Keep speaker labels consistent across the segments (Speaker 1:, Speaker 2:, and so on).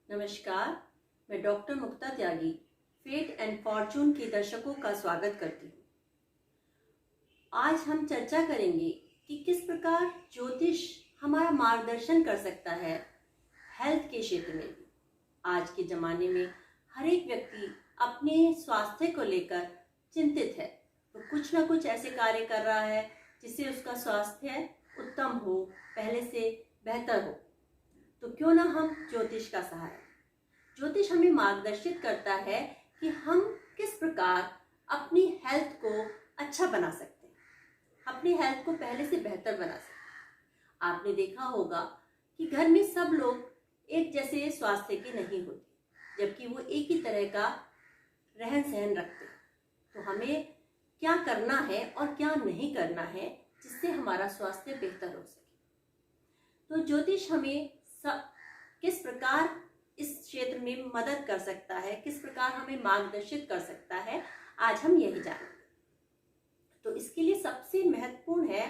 Speaker 1: नमस्कार। मैं doctor Mukta Tyagi fate and fortune के दर्शकों का स्वागत करती हूँ। आज हम चर्चा करेंगे कि किस प्रकार ज्योतिष हमारा मार्गदर्शन कर सकता है हेल्थ के क्षेत्र में भी। आज के ज़माने में हर एक व्यक्ति अपने स्वास्थ्य को लेकर चिंतित है, तो कुछ ना कुछ ऐसे कार्य कर रहा है जिससे उसका स्वास्थ्य उत्तम हो, पहले से बेहतर हो। तो क्यों ना हम ज्योतिष का सहारा। ज्योतिष हमें मार्गदर्शित करता है कि हम किस प्रकार अपनी हेल्थ को अच्छा बना सकते हैं, अपनी हेल्थ को पहले से बेहतर बना सकते हैं। आपने देखा होगा कि घर में सब लोग एक जैसे स्वास्थ्य के नहीं होते, जबकि वो एक ही तरह का रहन सहन रखते हैं। तो हमें क्या करना है और क्या नहीं करना है जिससे हमारा स्वास्थ्य बेहतर हो सके। तो ज्योतिष हमें किस प्रकार इस क्षेत्र में मदद कर सकता है, किस प्रकार हमें मार्गदर्शित कर सकता है, आज हम यही जानेंगे। तो इसके लिए सबसे महत्वपूर्ण है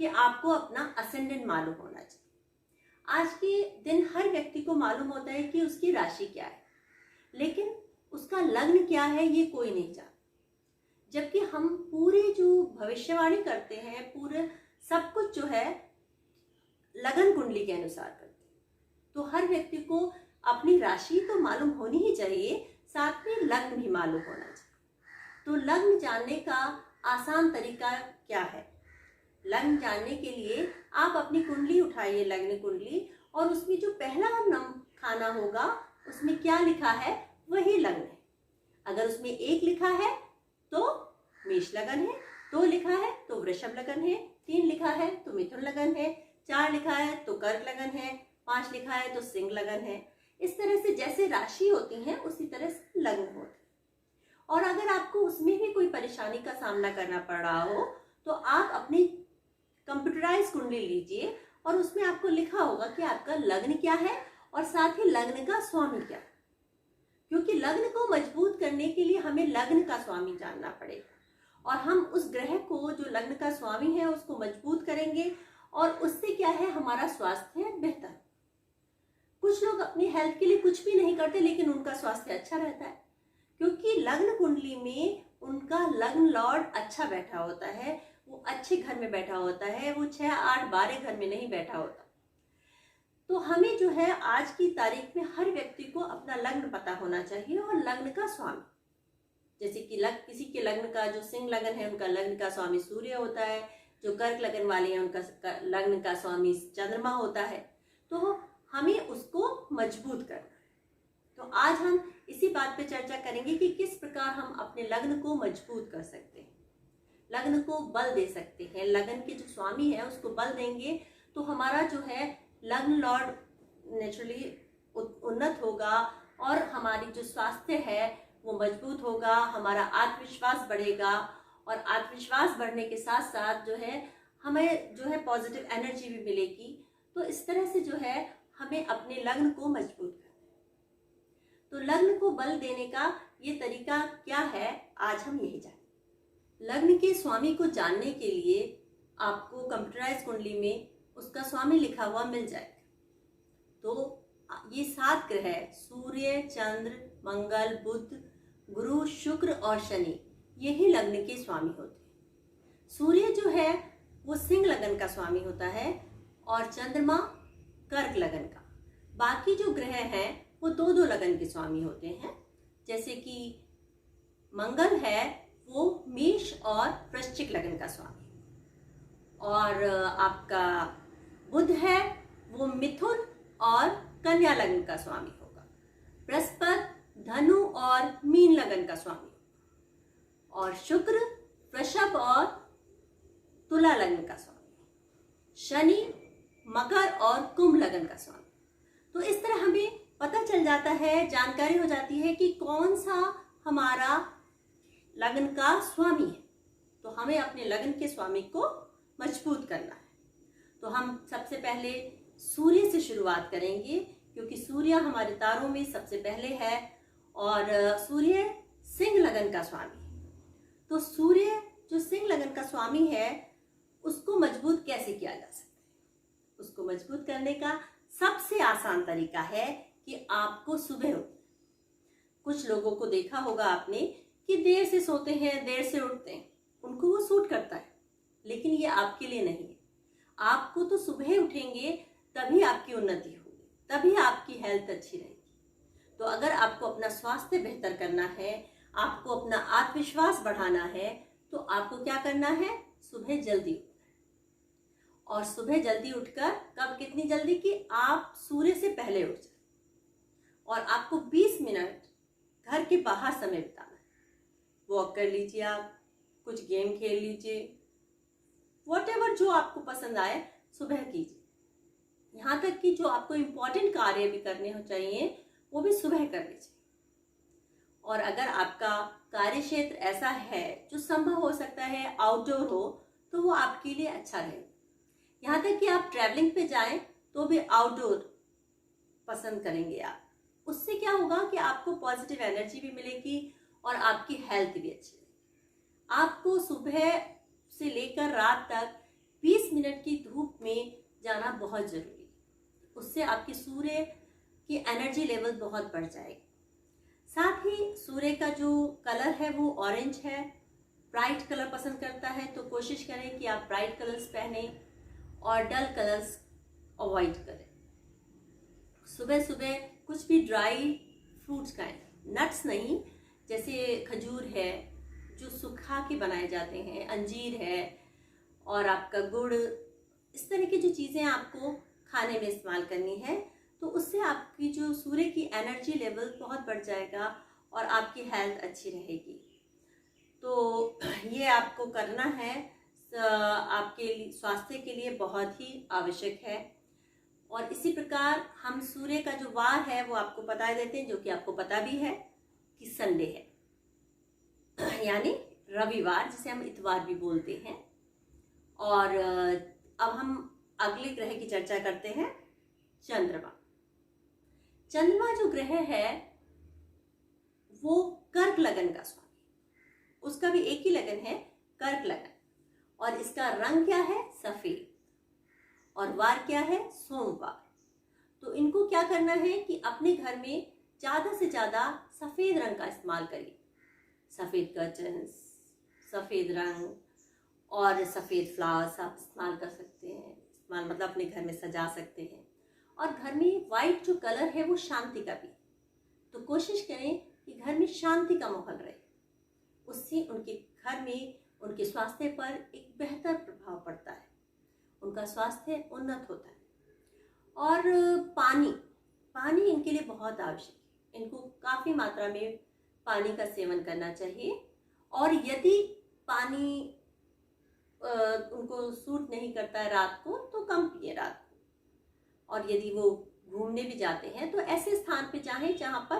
Speaker 1: कि आपको अपना असेंडेंट मालूम होना चाहिए। आज के दिन हर व्यक्ति को मालूम होता है कि उसकी राशि क्या है, लेकिन उसका लग्न क्या है ये कोई नहीं जानता। जबकि हम पूरे जो भविष्यवाणी करते हैं, पूरे सब कुछ जो है लगन कुंडली के अनुसार करते हैं। तो हर व्यक्ति को अपनी राशि तो मालूम होनी ही चाहिए, साथ में लग्न भी मालूम होना चाहिए। तो लग्न जानने का आसान तरीका क्या है? लग्न जानने के लिए आप अपनी कुंडली उठाइए, लग्न कुंडली, और उसमें जो पहला खाना होगा उसमें क्या लिखा है वही लग्न है। अगर उसमें 1 लिखा है तो मेष लगन है, 2 लिखा है तो वृषभ लगन है, 3 लिखा है तो मिथुन लगन है, 4 लिखा है तो कर्क लगन है, 5 लिखा है तो सिंह लगन है। इस तरह से जैसे राशि होती है उसी तरह से लग्न होते हैं। और अगर आपको उसमें भी कोई परेशानी का सामना करना पड़ रहा हो तो आप अपनी कंप्यूटराइज कुंडली लीजिए और उसमें आपको लिखा होगा कि आपका लग्न क्या है और साथ ही लग्न का स्वामी क्या है। क्योंकि लग्न को मजबूत करने के लिए हमें लग्न का स्वामी जानना पड़ेगा, और हम उस ग्रह को जो लग्न का स्वामी है उसको मजबूत करेंगे और उससे क्या है हमारा स्वास्थ्य बेहतर। कुछ लोग अपनी हेल्थ के लिए कुछ भी नहीं करते लेकिन उनका स्वास्थ्य अच्छा रहता है, क्योंकि लग्न कुंडली में उनका लग्न लॉर्ड अच्छा बैठा होता है, वो अच्छे घर में बैठा होता है, वो 6, 8, 12 घर में नहीं बैठा होता। तो हमें जो है आज की तारीख में हर व्यक्ति को अपना लग्न पता होना चाहिए और लग्न का स्वामी। जैसे कि किसी के लग्न का जो सिंह लगन है उनका लग्न का स्वामी सूर्य होता है, जो कर्क लगन वाले हैं उनका लग्न का स्वामी चंद्रमा होता है। तो हमें उसको मजबूत करना है। तो आज हम इसी बात पे चर्चा करेंगे कि किस प्रकार हम अपने लग्न को मजबूत कर सकते हैं, लग्न को बल दे सकते हैं। लग्न के जो स्वामी है उसको बल देंगे तो हमारा जो है लग्न लॉर्ड नेचुरली उन्नत होगा और हमारी जो स्वास्थ्य है वो मजबूत होगा, हमारा आत्मविश्वास बढ़ेगा, और आत्मविश्वास बढ़ने के साथ साथ जो है हमें जो है पॉजिटिव एनर्जी भी मिलेगी। तो इस तरह से जो है हमें अपने लग्न को मजबूत करना है। तो लग्न को बल देने का ये तरीका क्या है, आज हम यही जानेंगे। लग्न के स्वामी को जानने के लिए आपको कंप्यूटराइज कुंडली में उसका स्वामी लिखा हुआ मिल जाएगा। तो ये 7 ग्रह सूर्य, चंद्र, मंगल, बुध, गुरु, शुक्र और शनि, यही लग्न के स्वामी होते हैं। सूर्य जो है वो सिंह लगन का स्वामी होता है और चंद्रमा कर्क लगन का। बाकी जो ग्रह हैं वो 2-2 लगन के स्वामी होते हैं। जैसे कि मंगल है वो मेष और वृश्चिक लगन का स्वामी, और आपका बुध है वो मिथुन और कन्या लगन का स्वामी होगा। बृहस्पति धनु और मीन लगन का स्वामी, और शुक्र वृषभ और तुला लगन का स्वामी, शनि मकर और कुंभ लगन का स्वामी। तो इस तरह हमें पता चल जाता है, जानकारी हो जाती है कि कौन सा हमारा लगन का स्वामी है। तो हमें अपने लगन के स्वामी को मजबूत करना है। तो हम सबसे पहले सूर्य से शुरुआत करेंगे, क्योंकि सूर्य हमारे तारों में सबसे पहले है और सूर्य सिंह लगन का स्वामी है। तो सूर्य जो सिंह लगन का स्वामी है उसको मजबूत कैसे किया जा सकता है? उसको मजबूत करने का सबसे आसान तरीका है कि आपको सुबह उठ, कुछ लोगों को देखा होगा आपने कि देर से सोते हैं, देर से उठते हैं, उनको वो सूट करता है, लेकिन ये आपके लिए नहीं है। आपको तो सुबह उठेंगे तभी आपकी उन्नति होगी, तभी आपकी हेल्थ अच्छी रहेगी। तो अगर आपको अपना स्वास्थ्य बेहतर करना है, आपको अपना आत्मविश्वास बढ़ाना है, तो आपको क्या करना है, सुबह जल्दी उठना है। और सुबह जल्दी उठकर, कब, कितनी जल्दी कि आप सूर्य से पहले उठ जाए, और आपको 20 मिनट घर के बाहर समय बिताना है। वॉक कर लीजिए, आप कुछ गेम खेल लीजिए, वॉटेवर जो आपको पसंद आए सुबह कीजिए। यहाँ तक कि जो आपको इम्पोर्टेंट कार्य भी करने हो चाहिए वो भी सुबह कर लीजिए। और अगर आपका कार्य क्षेत्र ऐसा है जो संभव हो सकता है आउटडोर हो, तो वो आपके लिए अच्छा रहेगा। यहाँ तक कि आप ट्रैवलिंग पे जाएं तो भी आउटडोर पसंद करेंगे आप। उससे क्या होगा कि आपको पॉजिटिव एनर्जी भी मिलेगी और आपकी हेल्थ भी अच्छी रहेगी। आपको सुबह से लेकर रात तक 20 मिनट की धूप में जाना बहुत जरूरी है। उससे आपकी सूर्य की एनर्जी लेवल बहुत बढ़ जाएगी। साथ ही सूर्य का जो कलर है वो ऑरेंज है, ब्राइट कलर पसंद करता है, तो कोशिश करें कि आप ब्राइट कलर्स पहने और डल कलर्स अवॉइड करें। सुबह सुबह कुछ भी ड्राई फ्रूट्स खाएं, नट्स नहीं, जैसे खजूर है जो सुखा के बनाए जाते हैं, अंजीर है, और आपका गुड़, इस तरह की जो चीज़ें आपको खाने में इस्तेमाल करनी है, तो उससे आपकी जो सूर्य की एनर्जी लेवल बहुत बढ़ जाएगा और आपकी हेल्थ अच्छी रहेगी। तो ये आपको करना है, आपके स्वास्थ्य के लिए बहुत ही आवश्यक है। और इसी प्रकार हम सूर्य का जो वार है वो आपको बता देते हैं, जो कि आपको पता भी है कि संडे है, यानी रविवार, जिसे हम इतवार भी बोलते हैं। और अब हम अगले ग्रह की चर्चा करते हैं, चंद्रमा। चंद्रमा जो ग्रह है वो कर्क लगन का स्वामी, उसका भी एक ही लगन है, कर्क लगन, और इसका रंग क्या है, सफेद, और वार क्या है, सोमवार। तो इनको क्या करना है कि अपने घर में ज्यादा से ज्यादा सफेद रंग का इस्तेमाल करिए। सफेद कर्टन्स, सफेद रंग और सफेद फ्लावर्स आप इस्तेमाल कर सकते हैं, इस्तेमाल मतलब अपने घर में सजा सकते हैं। और घर में वाइट जो कलर है वो शांति का भी, तो कोशिश करें कि घर में शांति का माहौल रहे, उससे उनके घर में उनके स्वास्थ्य पर एक बेहतर प्रभाव पड़ता है, उनका स्वास्थ्य उन्नत होता है। और पानी इनके लिए बहुत आवश्यक है, इनको काफ़ी मात्रा में पानी का सेवन करना चाहिए। और यदि पानी उनको सूट नहीं करता है रात को, तो कम पिए रात को। और यदि वो घूमने भी जाते हैं तो ऐसे स्थान पे जाएं जहाँ पर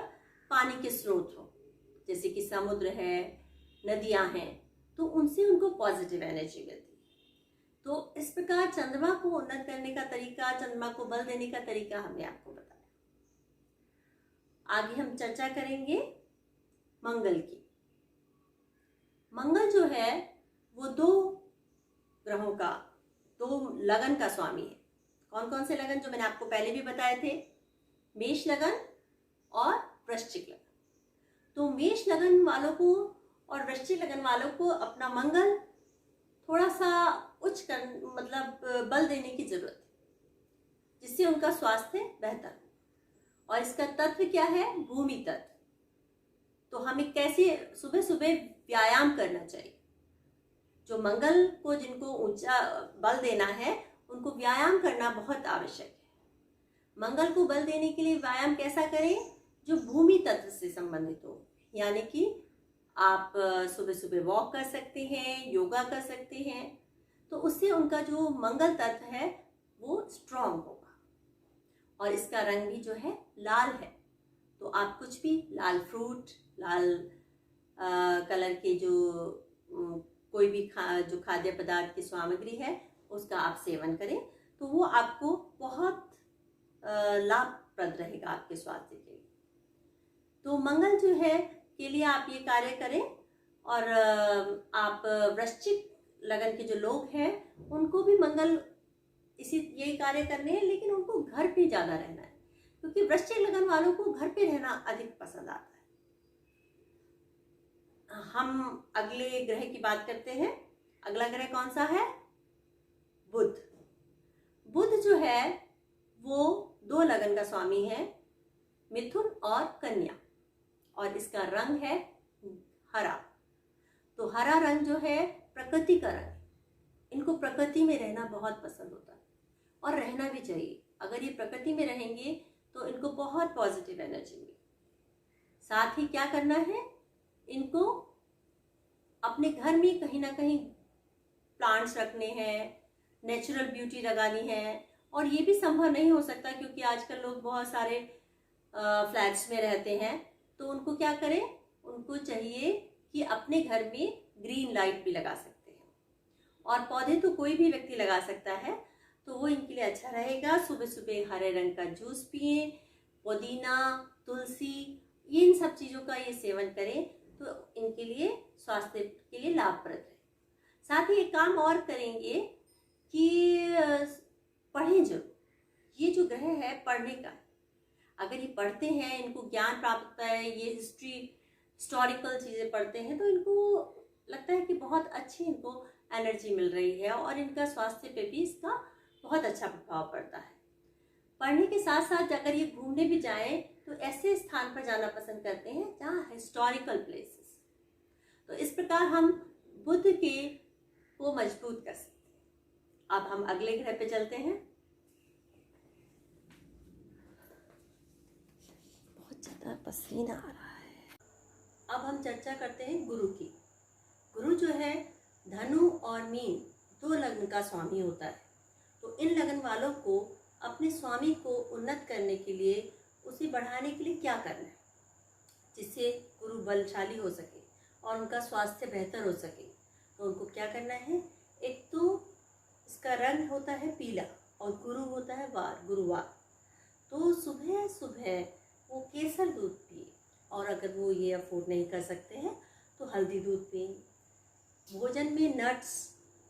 Speaker 1: पानी के स्रोत हो, जैसे कि समुद्र है, नदियाँ हैं, तो उनसे उनको पॉजिटिव एनर्जी मिलती है। तो इस प्रकार चंद्रमा को उन्नत करने का तरीका, चंद्रमा को बल देने का तरीका हमने आपको बताया। आगे हम चर्चा करेंगे मंगल की। मंगल जो है वो 2 ग्रहों का, 2 लगन का स्वामी है। कौन कौन से लगन, जो मैंने आपको पहले भी बताए थे, मेष लगन और वृश्चिक लगन। तो मेष लगन वालों को और वृश्चिक लगन वालों को अपना मंगल थोड़ा सा उच्च कर, मतलब बल देने की जरूरत है, जिससे उनका स्वास्थ्य बेहतर हो। और इसका तत्व क्या है, भूमि तत्व। तो हमें कैसे सुबह सुबह व्यायाम करना चाहिए। जो मंगल को जिनको ऊंचा बल देना है, उनको व्यायाम करना बहुत आवश्यक है। मंगल को बल देने के लिए व्यायाम कैसा करें, जो भूमि तत्व से संबंधित हो, यानी कि आप सुबह सुबह वॉक कर सकते हैं, योगा कर सकते हैं, तो उससे उनका जो मंगल तत्व है वो स्ट्रांग होगा। और इसका रंग भी जो है लाल है, तो आप कुछ भी लाल फ्रूट, लाल कलर के जो कोई भी जो खाद्य पदार्थ की सामग्री है उसका आप सेवन करें, तो वो आपको बहुत लाभप्रद रहेगा आपके स्वास्थ्य के लिए। तो मंगल जो है के लिए आप ये कार्य करें। और आप वृश्चिक लगन के जो लोग हैं उनको भी मंगल यही कार्य करने हैं, लेकिन उनको घर पे ज़्यादा रहना है। क्योंकि वृश्चिक लगन वालों को घर पे रहना अधिक पसंद आता है। हम अगले ग्रह की बात करते हैं। अगला ग्रह कौन सा है? बुध। बुध जो है वो 2 लगन का स्वामी है, मिथुन और कन्या, और इसका रंग है हरा। तो हरा रंग जो है प्रकृति का रंग है। इनको प्रकृति में रहना बहुत पसंद होता है और रहना भी चाहिए। अगर ये प्रकृति में रहेंगे तो इनको बहुत पॉजिटिव एनर्जी मिलेगी। साथ ही क्या करना है, इनको अपने घर में कहीं ना कहीं प्लांट्स रखने हैं, नेचुरल ब्यूटी लगानी है। और ये भी संभव नहीं हो सकता क्योंकि आजकल लोग बहुत सारे फ्लैट्स में रहते हैं, तो उनको क्या करें, उनको चाहिए कि अपने घर में ग्रीन लाइट भी लगा सकते हैं। और पौधे तो कोई भी व्यक्ति लगा सकता है, तो वो इनके लिए अच्छा रहेगा। सुबह सुबह हरे रंग का जूस पिए, पुदीना, तुलसी, इन सब चीज़ों का ये सेवन करें तो इनके लिए स्वास्थ्य के लिए लाभप्रद है। साथ ही एक काम और करेंगे कि पढ़ें जरूर। ये जो ग्रह है पढ़ने का है। अगर ये पढ़ते हैं, इनको ज्ञान प्राप्त होता है, ये हिस्टोरिकल चीज़ें पढ़ते हैं, तो इनको लगता है कि बहुत अच्छी इनको एनर्जी मिल रही है और इनका स्वास्थ्य पे भी इसका बहुत अच्छा प्रभाव पड़ता है। पढ़ने के साथ साथ अगर ये घूमने भी जाएं तो ऐसे स्थान पर जाना पसंद करते हैं जहाँ हिस्टोरिकल प्लेसेस। तो इस प्रकार हम बुध के को मजबूत कर सकते हैं। अब हम अगले ग्रह पे चलते हैं। बहुत ज़्यादा पसीना आ रहा है। अब हम चर्चा करते हैं गुरु की। गुरु जो है धनु और मीन 2 लग्न का स्वामी होता है। तो इन लगन वालों को अपने स्वामी को उन्नत करने के लिए, उसे बढ़ाने के लिए क्या करना है जिससे गुरु बलशाली हो सके और उनका स्वास्थ्य बेहतर हो सके। तो उनको क्या करना है, एक तो इसका रंग होता है पीला और गुरु होता है गुरुवार। तो सुबह सुबह वो केसर दूध पिए, और अगर वो ये अफोर्ड नहीं कर सकते हैं तो हल्दी दूध पिए। भोजन में नट्स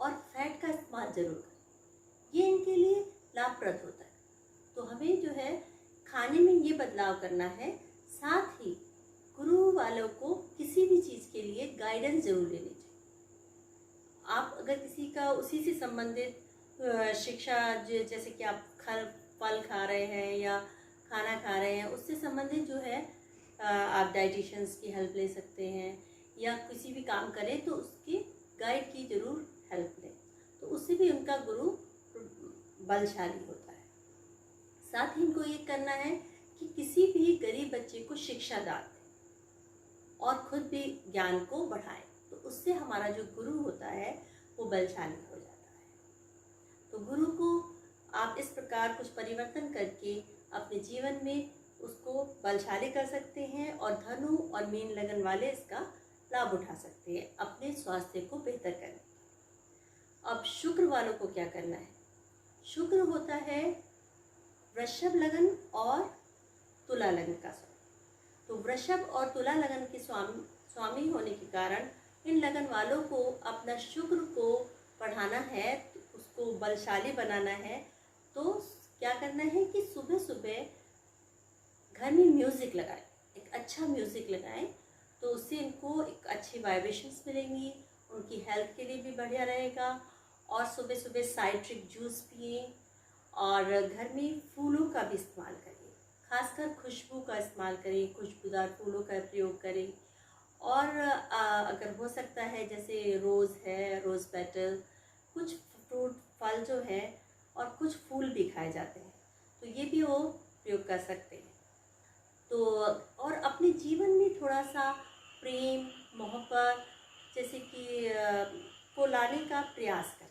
Speaker 1: और फैट का इस्तेमाल जरूर करें, ये इनके लिए लाभप्रद होता है। तो हमें जो है खाने में ये बदलाव करना है। साथ ही गुरु वालों को किसी भी चीज़ के लिए गाइडेंस जरूर लेनी चाहिए। आप अगर किसी का उसी से संबंधित शिक्षा, जैसे कि आप फल खा रहे हैं या खाना खा रहे हैं, उससे संबंधित जो है आप डाइटिशियंस की हेल्प ले सकते हैं, या किसी भी काम करें तो उसकी गाइड की जरूर हेल्प लें, तो उससे भी उनका गुरु बलशाली होता है। साथ ही इनको ये करना है कि किसी भी गरीब बच्चे को शिक्षा दान दें और खुद भी ज्ञान को बढ़ाएं, तो उससे हमारा जो गुरु होता है वो बलशाली हो जाता है। तो गुरु को आप इस प्रकार कुछ परिवर्तन करके अपने जीवन में उसको बलशाली कर सकते हैं और धनु और मीन लगन वाले इसका लाभ उठा सकते हैं अपने स्वास्थ्य को बेहतर करने। अब शुक्र वालों को क्या करना है, शुक्र होता है वृषभ लगन और तुला लगन का स्वामी। तो वृषभ और तुला लगन के स्वामी होने के कारण इन लगन वालों को अपना शुक्र को बढ़ाना है, उसको बलशाली बनाना है। तो क्या करना है कि सुबह सुबह घर में म्यूज़िक लगाएं, एक अच्छा म्यूज़िक लगाएं, तो उससे इनको एक अच्छी वाइब्रेशंस मिलेंगी, उनकी हेल्थ के लिए भी बढ़िया रहेगा। और सुबह सुबह साइट्रिक जूस पिए और घर में फूलों का भी इस्तेमाल करिए, खासकर खुशबू का इस्तेमाल करें, खुशबूदार फूलों का प्रयोग करें। और अगर हो सकता है जैसे रोज़ है, रोज़ पेटल, कुछ फ्रूट फल जो है और कुछ फूल भी खाए जाते हैं, तो ये भी वो प्रयोग कर सकते हैं। तो और अपने जीवन में थोड़ा सा प्रेम मोहब्बत जैसे कि को लाने का प्रयास करें,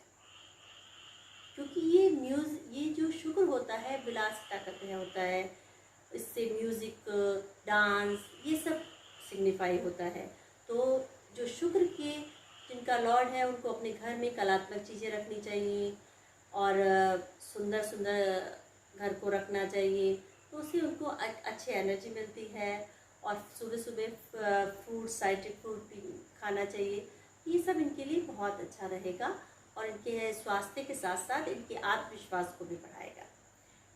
Speaker 1: क्योंकि ये जो शुक्र होता है विलासिता का ग्रह होता है। इससे म्यूज़िक, डांस, ये सब सिग्निफाई होता है। तो जो शुक्र के जिनका लॉर्ड है उनको अपने घर में कलात्मक चीज़ें रखनी चाहिए और सुंदर सुंदर घर को रखना चाहिए, तो उससे उनको अच्छी एनर्जी मिलती है। और सुबह सुबह फ्रूट, साइट्रिक फ्रूट भी खाना चाहिए। ये सब इनके लिए बहुत अच्छा रहेगा और इनके स्वास्थ्य के साथ साथ इनके आत्मविश्वास को भी बढ़ाएगा।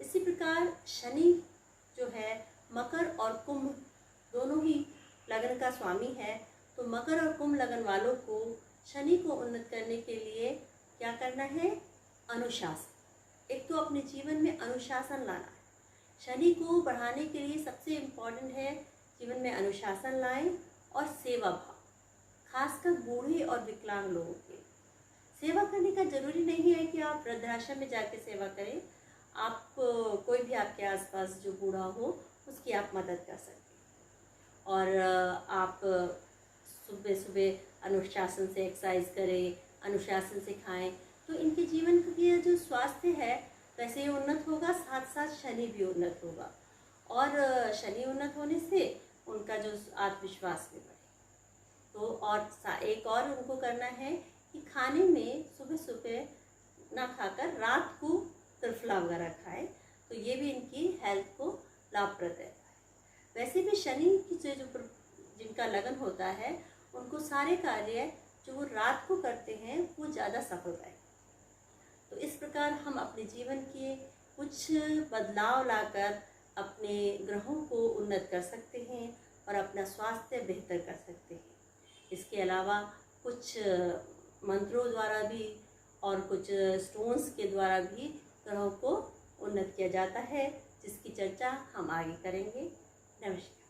Speaker 1: इसी प्रकार शनि जो है मकर और कुंभ दोनों ही लगन का स्वामी है। तो मकर और कुंभ लगन वालों को शनि को उन्नत करने के लिए क्या करना है? अनुशासन। एक तो अपने जीवन में अनुशासन लाना है। शनि को बढ़ाने के लिए सबसे इम्पोर्टेंट है जीवन में अनुशासन लाएं और सेवा भाव, खासकर बूढ़े और विकलांग लोगों के। सेवा करने का जरूरी नहीं है कि आप वृद्धाश्रम में जाके सेवा करें। आप कोई भी आपके आसपास जो बूढ़ा हो उसकी आप मदद कर सकते हैं। और आप सुबह सुबह अनुशासन से एक्सरसाइज करें, अनुशासन से खाएं, तो इनके जीवन का जो स्वास्थ्य है वैसे ही उन्नत होगा, साथ साथ शनि भी उन्नत होगा। और शनि उन्नत होने से उनका जो आत्मविश्वास भी बढ़े। तो और एक और उनको करना है कि खाने में सुबह सुबह ना खाकर रात को त्रिफला वगैरह खाएं, तो ये भी इनकी हेल्थ को लाभप्रद रहता है। वैसे भी शनि की जो जिनका लगन होता है उनको सारे कार्य जो वो रात को करते हैं वो ज़्यादा सफल रहें। तो इस प्रकार हम अपने जीवन के कुछ बदलाव लाकर अपने ग्रहों को उन्नत कर सकते हैं और अपना स्वास्थ्य बेहतर कर सकते हैं। इसके अलावा कुछ मंत्रों द्वारा भी और कुछ स्टोन्स के द्वारा भी ग्रहों को उन्नत किया जाता है, जिसकी चर्चा हम आगे करेंगे। नमस्कार।